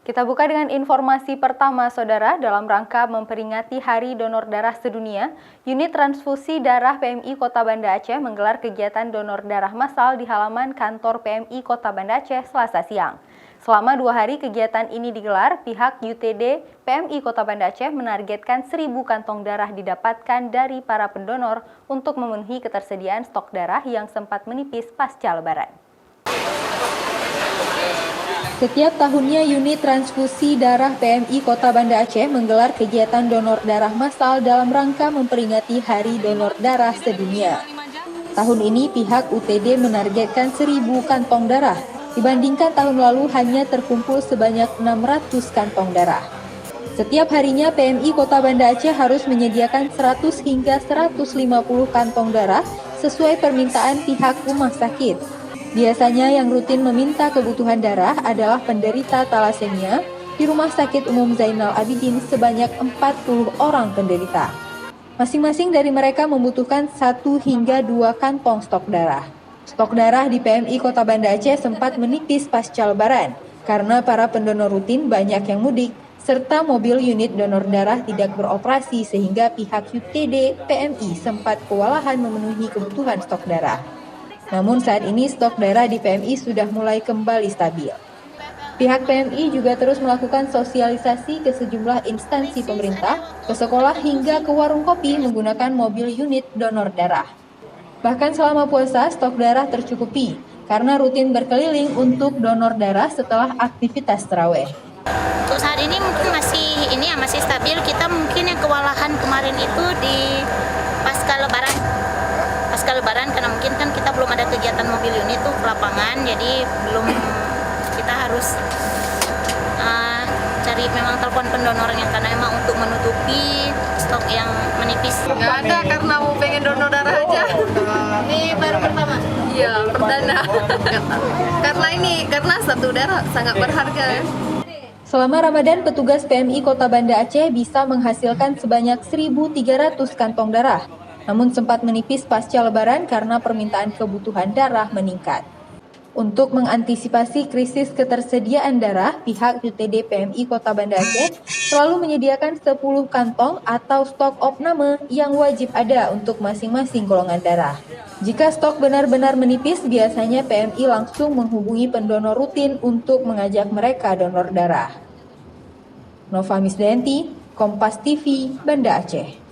Kita buka dengan informasi pertama, Saudara. Dalam rangka memperingati Hari Donor Darah Sedunia, Unit Transfusi Darah PMI Kota Banda Aceh menggelar kegiatan donor darah massal di halaman kantor PMI Kota Banda Aceh Selasa siang. Selama 2 hari kegiatan ini digelar, pihak UTD PMI Kota Banda Aceh menargetkan 1.000 kantong darah didapatkan dari para pendonor untuk memenuhi ketersediaan stok darah yang sempat menipis pasca Lebaran. Setiap tahunnya Unit Transfusi Darah PMI Kota Banda Aceh menggelar kegiatan donor darah massal dalam rangka memperingati Hari Donor Darah Sedunia. Tahun ini pihak UTD menargetkan 1.000 kantong darah, dibandingkan tahun lalu hanya terkumpul sebanyak 600 kantong darah. Setiap harinya PMI Kota Banda Aceh harus menyediakan 100 hingga 150 kantong darah sesuai permintaan pihak rumah sakit. Biasanya yang rutin meminta kebutuhan darah adalah penderita talasemia di Rumah Sakit Umum Zainal Abidin sebanyak 40 orang penderita. Masing-masing dari mereka membutuhkan 1 hingga 2 kantong stok darah. Stok darah di PMI Kota Banda Aceh sempat menipis pasca Lebaran karena para pendonor rutin banyak yang mudik serta mobil unit donor darah tidak beroperasi sehingga pihak UTD PMI sempat kewalahan memenuhi kebutuhan stok darah. Namun saat ini stok darah di PMI sudah mulai kembali stabil. Pihak PMI juga terus melakukan sosialisasi ke sejumlah instansi pemerintah, ke sekolah hingga ke warung kopi menggunakan mobil unit donor darah. Bahkan selama puasa stok darah tercukupi karena rutin berkeliling untuk donor darah setelah aktivitas tarawih. Untuk saat ini mungkin masih stabil. Kita mungkin yang kewalahan kemarin itu di pasca Lebaran karena mungkin kan kita belum ada kegiatan mobil unit tuh ke lapangan, jadi belum, kita harus cari memang telepon pendonornya karena memang untuk menutupi stok yang menipis. Nggak ada karena mau pengen donor darah aja. Ini baru pertama? Iya, perdana. karena satu darah sangat berharga. Selama Ramadan, petugas PMI Kota Banda Aceh bisa menghasilkan sebanyak 1.300 kantong darah. Namun sempat menipis pasca Lebaran karena permintaan kebutuhan darah meningkat. Untuk mengantisipasi krisis ketersediaan darah, pihak UTD PMI Kota Banda Aceh selalu menyediakan 10 kantong atau stok opname yang wajib ada untuk masing-masing golongan darah. Jika stok benar-benar menipis, biasanya PMI langsung menghubungi pendonor rutin untuk mengajak mereka donor darah. Nova Misdayanti, Kompas TV, Banda Aceh.